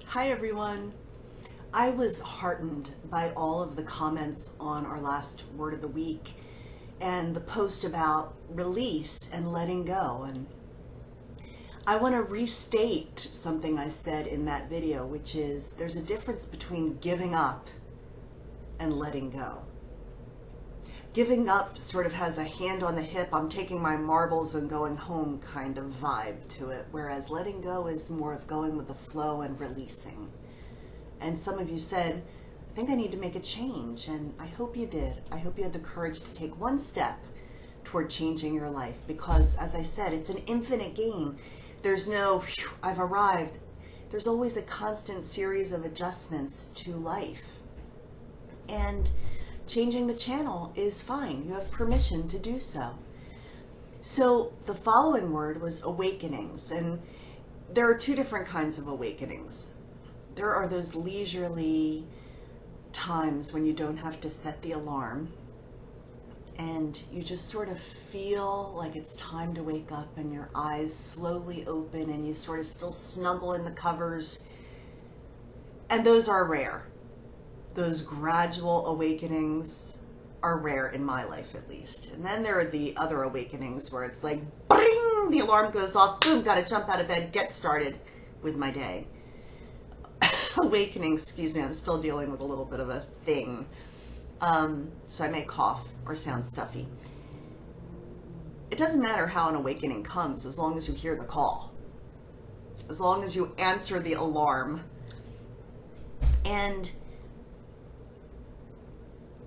Hi everyone. I was heartened by all of the comments on our last word of the week and the post about release and letting go. And I want to restate something I said in that video, which is there's a difference between giving up and letting go. Giving up sort of has a hand on the hip, I'm taking my marbles and going home kind of vibe to it, whereas letting go is more of going with the flow and releasing. And some of you said, I think I need to make a change, and I hope you did. I hope you had the courage to take one step toward changing your life, because as I said, it's an infinite game. There's no, "Phew, I've arrived." There's always a constant series of adjustments to life. And changing the channel is fine. You have permission to do so. So the following word was awakenings, and there are two different kinds of awakenings. There are those leisurely times when you don't have to set the alarm and you just sort of feel like it's time to wake up and your eyes slowly open and you sort of still snuggle in the covers. And those are rare. Those gradual awakenings are rare in my life, at least. And then there are the other awakenings where it's like, bing, the alarm goes off, boom, gotta jump out of bed, get started with my day. Awakening, excuse me, I'm still dealing with a little bit of a thing. So I may cough or sound stuffy. It doesn't matter how an awakening comes as long as you hear the call, as long as you answer the alarm. And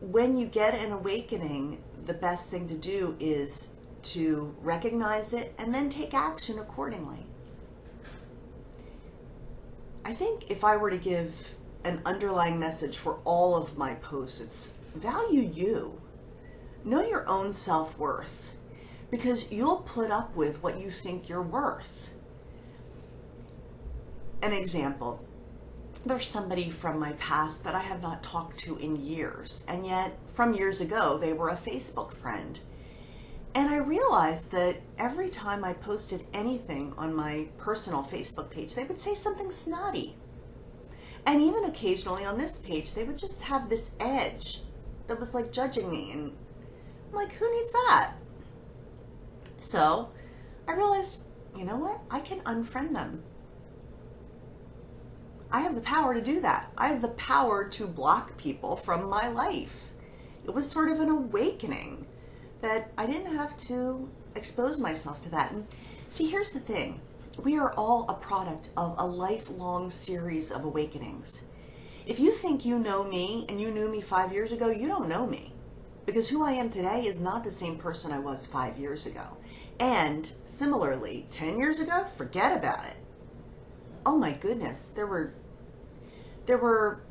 when you get an awakening, the best thing to do is to recognize it and then take action accordingly. I think if I were to give an underlying message for all of my posts, it's value you. Know your own self-worth, because you'll put up with what you think you're worth. An example, there's somebody from my past that I have not talked to in years, and yet from years ago, they were a Facebook friend. And I realized that every time I posted anything on my personal Facebook page, they would say something snotty. And even occasionally on this page, they would just have this edge that was like judging me. And I'm like, who needs that? So I realized, you know what? I can unfriend them. I have the power to do that. I have the power to block people from my life. It was sort of an awakening that I didn't have to expose myself to that. And see, here's the thing. We are all a product of a lifelong series of awakenings. If you think you know me and you knew me 5 years ago, you don't know me. Because who I am today is not the same person I was 5 years ago. And similarly, 10 years ago, forget about it. Oh my goodness, there were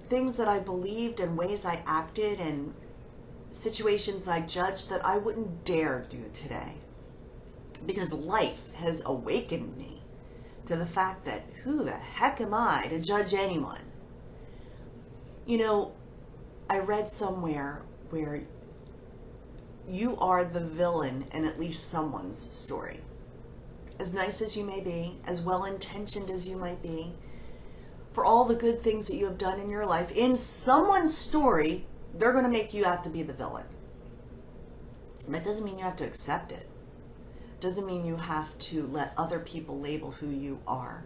things that I believed and ways I acted and situations I judged that I wouldn't dare do today, because life has awakened me to the fact that who the heck am I to judge anyone? You know, I read somewhere where you are the villain in at least someone's story. As nice as you may be, as well-intentioned as you might be, for all the good things that you have done in your life, in someone's story, they're going to make you out to be the villain. And that doesn't mean you have to accept it. Doesn't mean you have to let other people label who you are.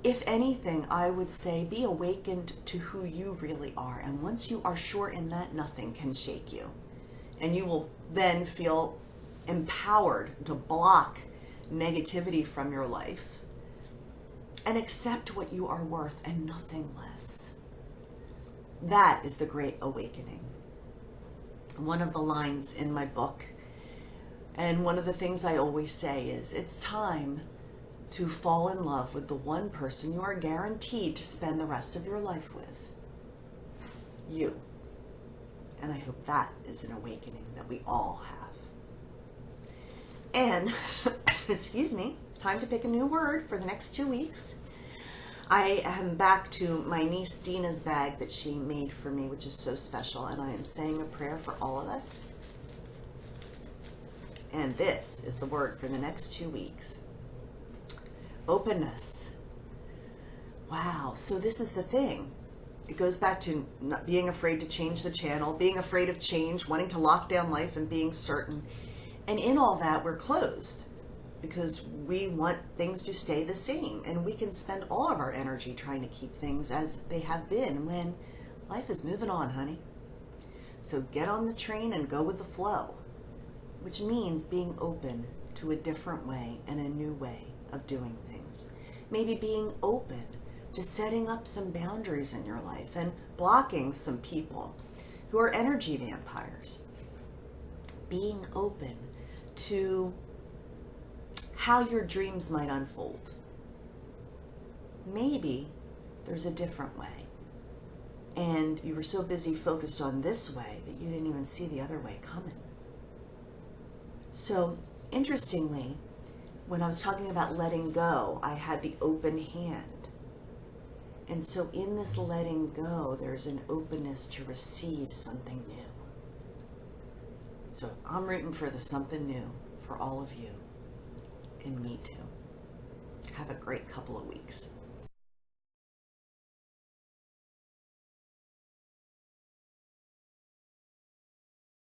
If anything, I would say be awakened to who you really are. And once you are sure in that, nothing can shake you. And you will then feel empowered to block negativity from your life and accept what you are worth and nothing less. That is the great awakening. One of the lines in my book, and one of the things I always say is, it's time to fall in love with the one person you are guaranteed to spend the rest of your life with. You. And I hope that is an awakening that we all have. And, excuse me, time to pick a new word for the next 2 weeks. I am back to my niece Dina's bag that she made for me, which is so special, and I am saying a prayer for all of us. And this is the word for the next 2 weeks. Openness. wow, so this is the thing. It goes back to not being afraid to change the channel, being afraid of change, wanting to lock down life and being certain. And in all that, we're closed because we want things to stay the same. And we can spend all of our energy trying to keep things as they have been when life is moving on, honey. So get on the train and go with the flow, which means being open to a different way and a new way of doing things. Maybe being open to setting up some boundaries in your life and blocking some people who are energy vampires. Being open to how your dreams might unfold. Maybe there's a different way, and you were so busy focused on this way that you didn't even see the other way coming. So, interestingly, when I was talking about letting go, I had the open hand. And so in this letting go, there's an openness to receive something new. So I'm rooting for the something new for all of you, and me too. Have a great couple of weeks.